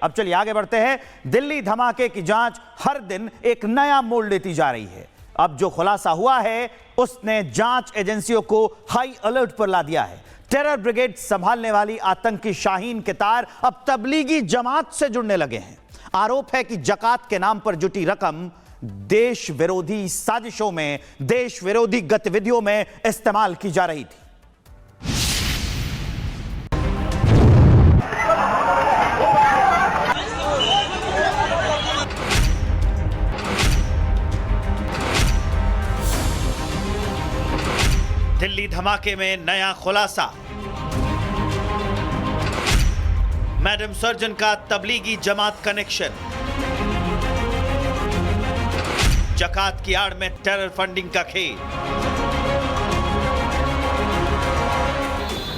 अब चलिए आगे बढ़ते हैं। दिल्ली धमाके की जांच हर दिन एक नया मोड़ लेती जा रही है। अब जो खुलासा हुआ है उसने जांच एजेंसियों को हाई अलर्ट पर ला दिया है। टेरर ब्रिगेड संभालने वाली आतंकी शाहीन के तार अब तबलीगी जमात से जुड़ने लगे हैं। आरोप है कि जकात के नाम पर जुटी रकम देश विरोधी साजिशों में, देश विरोधी गतिविधियों में इस्तेमाल की जा रही थी। दिल्ली धमाके में नया खुलासा। मैडम सर्जन का तबलीगी जमात कनेक्शन। जकात की आड़ में टेरर फंडिंग का खेल।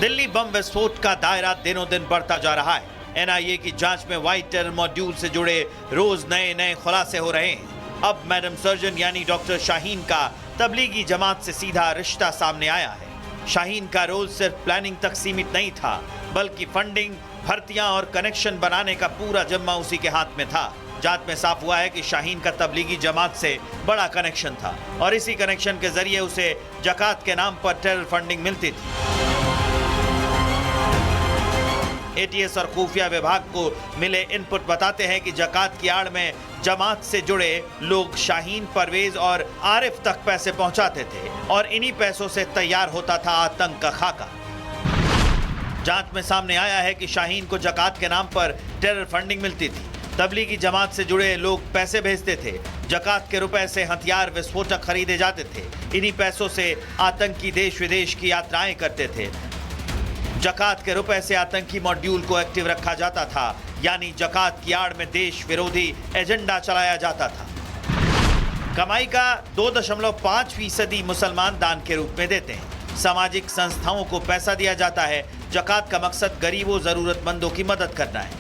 दिल्ली बम विस्फोट का दायरा दिनों दिन बढ़ता जा रहा है। एनआईए की जांच में व्हाइट टेरर मॉड्यूल से जुड़े रोज नए नए खुलासे हो रहे हैं। अब मैडम सर्जन यानी डॉक्टर शाहीन का तबलीगी जमात से सीधा रिश्ता सामने आया है। शाहीन का रोल सिर्फ प्लानिंग तक सीमित नहीं था, बल्कि फंडिंग, भर्तियां और कनेक्शन बनाने का पूरा जिम्मा उसी के हाथ में था। जांच में साफ हुआ है कि शाहीन का तबलीगी जमात से बड़ा कनेक्शन था और इसी कनेक्शन के जरिए उसे जकात के नाम पर टेरर फंडिंग मिलती थी। एटीएस और खुफिया विभाग को मिले इनपुट बताते हैं कि जकात की आड़ में जमात से जुड़े लोग शाहीन, परवेज और आरिफ तक पैसे पहुंचाते थे और इन्हीं पैसों से तैयार होता था आतंक का खाका। जांच में सामने आया है कि शाहीन को जकात के नाम पर टेरर फंडिंग मिलती थी। तबलीगी जमात से जुड़े लोग पैसे भेजते थे। जकात के रुपए से हथियार, विस्फोटक खरीदे जाते थे। इन्हीं पैसों से आतंकी देश विदेश की यात्राएं करते थे। जकात के रुपए से आतंकी मॉड्यूल को एक्टिव रखा जाता था, यानी जकात की आड़ में देश विरोधी एजेंडा चलाया जाता था। कमाई का 2.5% मुसलमान दान के रूप में देते हैं। सामाजिक संस्थाओं को पैसा दिया जाता है। जकात का मकसद गरीबों, जरूरतमंदों की मदद करना है।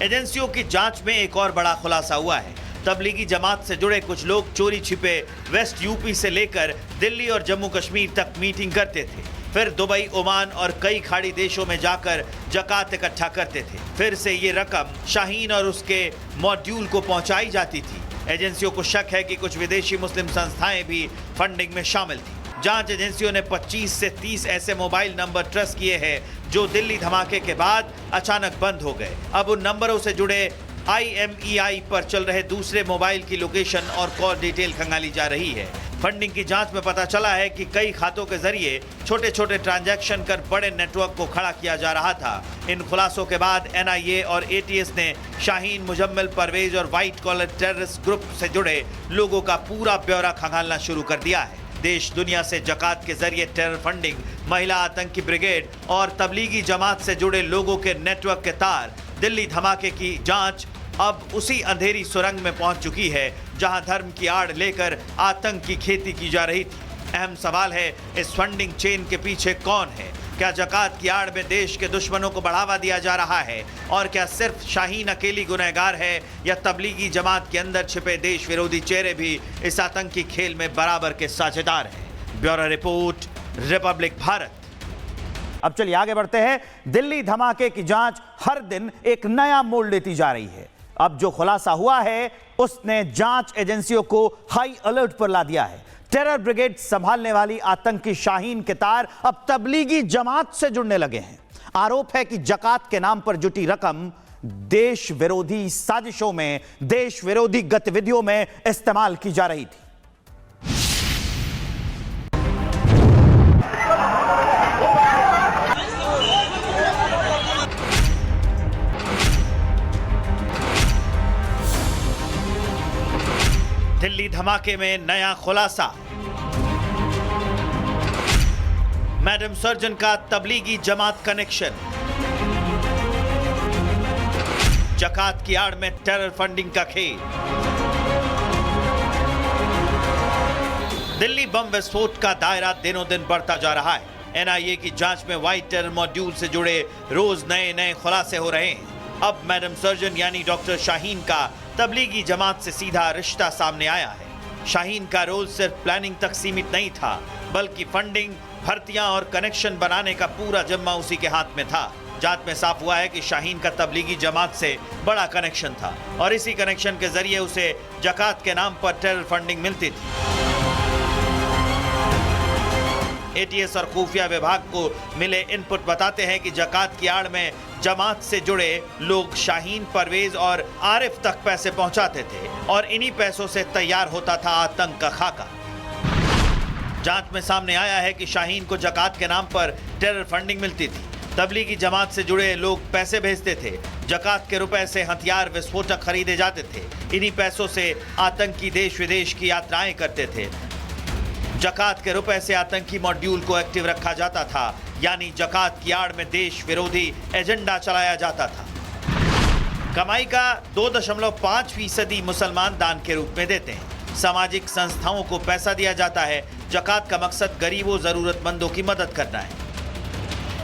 एजेंसियों की जांच में एक और बड़ा खुलासा हुआ है। तबलीगी जमात से जुड़े कुछ लोग चोरी छिपे वेस्ट यूपी से लेकर दिल्ली और जम्मू कश्मीर तक मीटिंग करते थे। फिर दुबई, ओमान और कई खाड़ी देशों में जाकर जकात इकट्ठा करते थे। फिर से ये रकम शाहीन और उसके मॉड्यूल को पहुंचाई जाती थी। एजेंसियों को शक है कि कुछ विदेशी मुस्लिम संस्थाएं भी फंडिंग में शामिल थी। जांच एजेंसियों ने 25 से 30 ऐसे मोबाइल नंबर ट्रेस किए हैं जो दिल्ली धमाके के बाद अचानक बंद हो गए। अब उन नंबरों से जुड़े IMEI पर चल रहे दूसरे मोबाइल की लोकेशन और कॉल डिटेल खंगाली जा रही है। फंडिंग की जांच में पता चला है कि कई खातों के जरिए छोटे छोटे ट्रांजैक्शन कर बड़े नेटवर्क को खड़ा किया जा रहा था। इन खुलासों के बाद NIA और ATS ने शाहीन, मुजम्मिल, परवेज और व्हाइट कॉलर टेररिस्ट ग्रुप से जुड़े लोगों का पूरा ब्यौरा खंगालना शुरू कर दिया है। देश दुनिया से जकात के जरिए टेरर फंडिंग, महिला आतंकी ब्रिगेड और तबलीगी जमात से जुड़े लोगों के नेटवर्क के तार। दिल्ली धमाके की जांच अब उसी अंधेरी सुरंग में पहुंच चुकी है जहां धर्म की आड़ लेकर आतंक की खेती की जा रही थी। अहम सवाल है, इस फंडिंग चेन के पीछे कौन है? क्या जकात की आड़ में देश के दुश्मनों को बढ़ावा दिया जा रहा है? और क्या सिर्फ शाहीन अकेली गुनहगार है या तबलीगी जमात के अंदर छिपे देश विरोधी चेहरे भी इस आतंकी खेल में बराबर के साझेदार हैं? Bureau report, Republic Bharat. अब चलिए आगे बढ़ते हैं। दिल्ली धमाके की जांच हर दिन एक नया मोड़ लेती जा रही है। अब जो खुलासा हुआ है उसने जांच एजेंसियों को हाई अलर्ट पर ला दिया है। टेरर ब्रिगेड संभालने वाली आतंकी शाहीन के तार अब तबलीगी जमात से जुड़ने लगे हैं। आरोप है कि जकात के नाम पर जुटी रकम देश विरोधी साजिशों में, देश विरोधी गतिविधियों में इस्तेमाल की जा रही थी। दिल्ली धमाके में नया खुलासा। मैडम सर्जन का तबलीगी जमात कनेक्शन। जकात की आड़ में टेरर फंडिंग का खेल। दिल्ली बम विस्फोट का दायरा दिनों दिन बढ़ता जा रहा है। NIA की जांच में व्हाइट टेरर मॉड्यूल से जुड़े रोज नए नए खुलासे हो रहे हैं। अब मैडम सर्जन यानी डॉक्टर शाहीन का तबलीगी जमात से सीधा रिश्ता सामने आया है। शाहीन का रोल सिर्फ प्लानिंग तक सीमित नहीं था, बल्कि फंडिंग, भर्तियां और कनेक्शन बनाने का पूरा जिम्मा उसी के हाथ में था। जांच में साफ हुआ है कि शाहीन का तबलीगी जमात से बड़ा कनेक्शन था और इसी कनेक्शन के जरिए उसे ज़कात के नाम पर टेरर फंडिंग मिलती थी। एटीएस और खुफिया विभाग को मिले इनपुट बताते हैं कि ज़कात की आड़ में जमात से जुड़े लोग शाहीन, परवेज और आरिफ तक पैसे पहुंचाते थे और इन्हीं पैसों से तैयार होता था आतंक का खाका। जांच में सामने आया है कि शाहीन को ज़कात के नाम पर टेरर फंडिंग मिलती थी। तबलीगी जमात से जुड़े लोग पैसे भेजते थे। ज़कात के रुपए से हथियार, विस्फोटक खरीदे जाते थे। इन्हीं पैसों से आतंकी देश विदेश की यात्राएं करते थे। ज़कात के रुपए से आतंकी मॉड्यूल को एक्टिव रखा जाता था, यानी ज़कात की आड़ में देश विरोधी एजेंडा चलाया जाता था। कमाई का 2.5% मुसलमान दान के रूप में देते हैं। सामाजिक संस्थाओं को पैसा दिया जाता है। ज़कात का मकसद गरीबों, जरूरतमंदों की मदद करना है।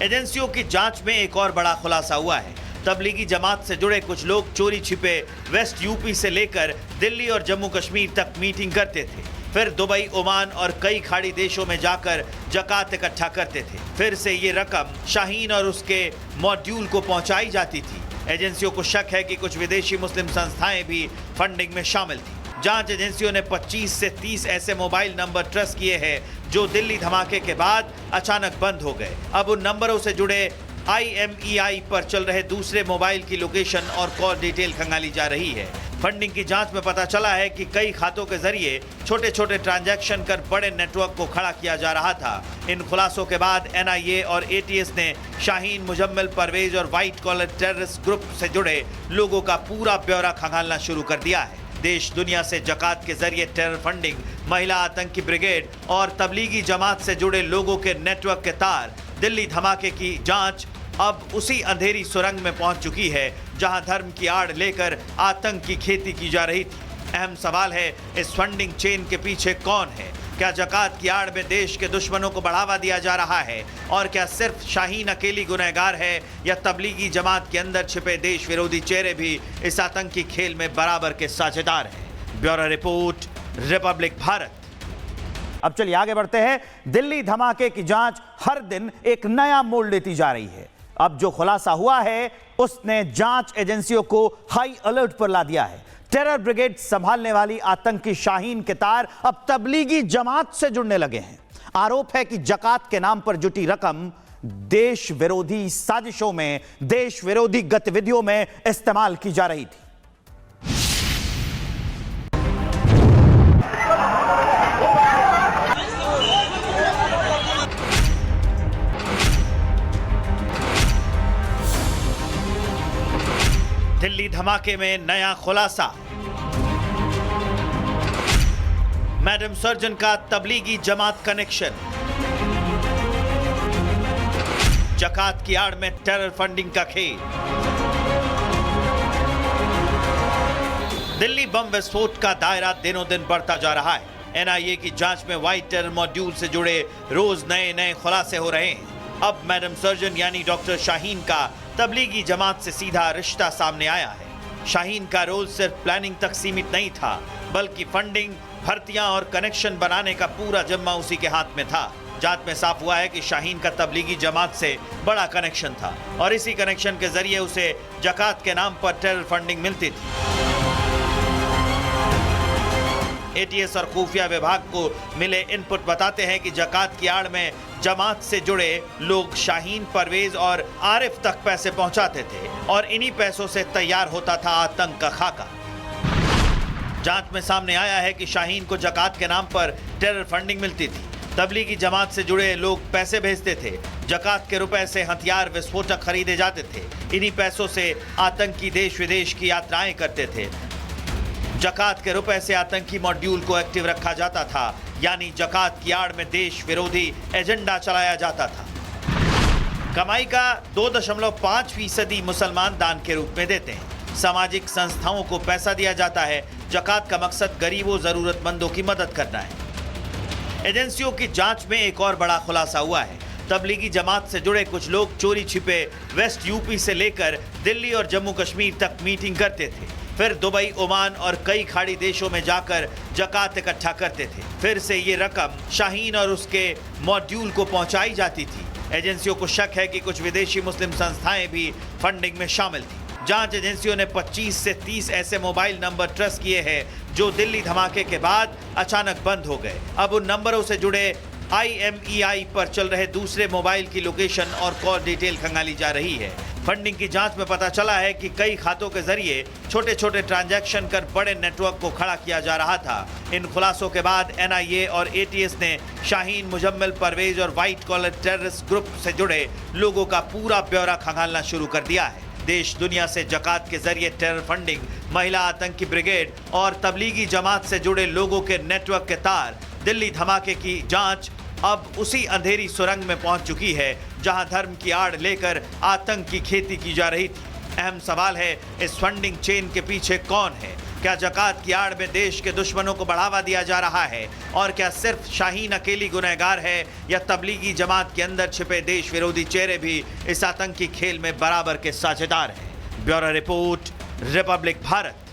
एजेंसियों की जांच में एक और बड़ा खुलासा हुआ है। तबलीगी जमात से जुड़े कुछ लोग चोरी छिपे वेस्ट यूपी से लेकर दिल्ली और जम्मू कश्मीर तक मीटिंग करते थे, फिर दुबई, ओमान और कई खाड़ी देशों में जाकर ज़कात इकट्ठा करते थे। फिर से ये रकम शाहीन और उसके मॉड्यूल को पहुंचाई जाती थी। एजेंसियों को शक है कि कुछ विदेशी मुस्लिम संस्थाएं भी फंडिंग में शामिल थी। जांच एजेंसियों ने 25 से 30 ऐसे मोबाइल नंबर ट्रेस किए हैं जो दिल्ली धमाके के बाद अचानक बंद हो गए। अब उन नंबरों से जुड़े IMEI पर चल रहे दूसरे मोबाइल की लोकेशन और कॉल डिटेल खंगाली जा रही है। फंडिंग की जांच में पता चला है कि कई खातों के जरिए छोटे छोटे ट्रांजैक्शन कर बड़े नेटवर्क को खड़ा किया जा रहा था। इन खुलासों के बाद NIA और ATS ने शाहीन, मुजम्मिल, परवेज और व्हाइट कॉलर टेररिस्ट ग्रुप से जुड़े लोगों का पूरा ब्यौरा खंगालना शुरू कर दिया है। देश दुनिया से ज़कात के जरिए टेरर फंडिंग, महिला आतंकी ब्रिगेड और तबलीगी जमात से जुड़े लोगों के नेटवर्क के तार, दिल्ली धमाके की जांच अब उसी अंधेरी सुरंग में पहुंच चुकी है जहां धर्म की आड़ लेकर आतंक की खेती की जा रही थी। अहम सवाल है, इस फंडिंग चेन के पीछे कौन है? क्या ज़कात की आड़ में देश के दुश्मनों को बढ़ावा दिया जा रहा है? और क्या सिर्फ शाहीन अकेली गुनहगार है या तबलीगी जमात के अंदर छिपे देश विरोधी चेहरे भी इस आतंकी खेल में बराबर के साझेदार हैं? Bureau report, Republic Bharat. अब चलिए आगे बढ़ते हैं। दिल्ली धमाके की जांच हर दिन एक नया मोड़ लेती जा रही है। अब जो खुलासा हुआ है उसने जांच एजेंसियों को हाई अलर्ट पर ला दिया है। टेरर ब्रिगेड संभालने वाली आतंकी शाहीन के तार अब तबलीगी जमात से जुड़ने लगे हैं। आरोप है कि ज़कात के नाम पर जुटी रकम देश विरोधी साजिशों में, देश विरोधी गतिविधियों में इस्तेमाल की जा रही थी। दिल्ली धमाके में नया खुलासा। मैडम सर्जन का तबलीगी जमात कनेक्शन। ज़कात की आड़ में टेरर फंडिंग का खेल। दिल्ली बम विस्फोट का दायरा दिनों दिन बढ़ता जा रहा है। NIA की जांच में व्हाइट टेरर मॉड्यूल से जुड़े रोज नए नए खुलासे हो रहे हैं। अब मैडम सर्जन यानी डॉक्टर शाहीन का तबलीगी जमात से सीधा रिश्ता सामने आया है। शाहीन का रोल सिर्फ प्लानिंग तक सीमित नहीं था, बल्कि फंडिंग, भर्तियां और कनेक्शन बनाने का पूरा जिम्मा उसी के हाथ में था। जांच में साफ हुआ है कि शाहीन का तबलीगी जमात से बड़ा कनेक्शन था और इसी कनेक्शन के जरिए उसे ज़कात के नाम पर टेरर फंडिंग मिलती थी। ATS और खुफिया विभाग को मिले इनपुट बताते हैं कि ज़कात की आड़ में जमात से जुड़े लोग शाहीन, परवेज और आरिफ तक पैसे पहुंचाते थे और इन्हीं पैसों से तैयार होता था आतंक का खाका। जांच में सामने आया है कि शाहीन को ज़कात के नाम पर टेरर फंडिंग मिलती थी। तबलीगी जमात से जुड़े लोग पैसे भेजते थे। ज़कात के रुपए से हथियार, विस्फोटक खरीदे जाते थे। इन्हीं पैसों से आतंकी देश विदेश की यात्राएं करते थे। ज़कात के रुपए से आतंकी मॉड्यूल को एक्टिव रखा जाता था, यानी ज़कात की आड़ में देश विरोधी एजेंडा चलाया जाता था। कमाई का 2.5% मुसलमान दान के रूप में देते हैं। सामाजिक संस्थाओं को पैसा दिया जाता है। ज़कात का मकसद गरीबों, जरूरतमंदों की मदद करना है। एजेंसियों की जांच में एक और बड़ा खुलासा हुआ है। तबलीगी जमात से जुड़े कुछ लोग चोरी छिपे वेस्ट यूपी से लेकर दिल्ली और जम्मू कश्मीर तक मीटिंग करते थे, फिर दुबई, ओमान और कई खाड़ी देशों में जाकर ज़कात इकट्ठा करते थे। फिर से ये रकम शाहीन और उसके मॉड्यूल को पहुंचाई जाती थी। एजेंसियों को शक है कि कुछ विदेशी मुस्लिम संस्थाएं भी फंडिंग में शामिल थी। जांच एजेंसियों ने 25 से 30 ऐसे मोबाइल नंबर ट्रेस किए हैं जो दिल्ली धमाके के बाद अचानक बंद हो गए। अब उन नंबरों से जुड़े IMEI पर चल रहे दूसरे मोबाइल की लोकेशन और कॉल डिटेल खंगाली जा रही है। फंडिंग की जांच में पता चला है कि कई खातों के जरिए छोटे छोटे ट्रांजैक्शन कर बड़े नेटवर्क को खड़ा किया जा रहा था। इन खुलासों के बाद NIA और ATS ने शाहीन, मुजम्मिल, परवेज और व्हाइट कॉलर टेररिस्ट ग्रुप से जुड़े लोगों का पूरा ब्यौरा खंगालना शुरू कर दिया है। देश दुनिया से जकात के जरिए टेरर फंडिंग, महिला आतंकी ब्रिगेड और तबलीगी जमात से जुड़े लोगों के नेटवर्क के तार, दिल्ली धमाके की जांच अब उसी अंधेरी सुरंग में पहुंच चुकी है जहां धर्म की आड़ लेकर आतंक की खेती की जा रही थी। अहम सवाल है, इस फंडिंग चेन के पीछे कौन है? क्या जकात की आड़ में देश के दुश्मनों को बढ़ावा दिया जा रहा है? और क्या सिर्फ शाहीन अकेली गुनहगार है या तबलीगी जमात के अंदर छिपे देश विरोधी चेहरे भी इस आतंकी खेल में बराबर के साझेदार हैं? Bureau report, Republic Bharat.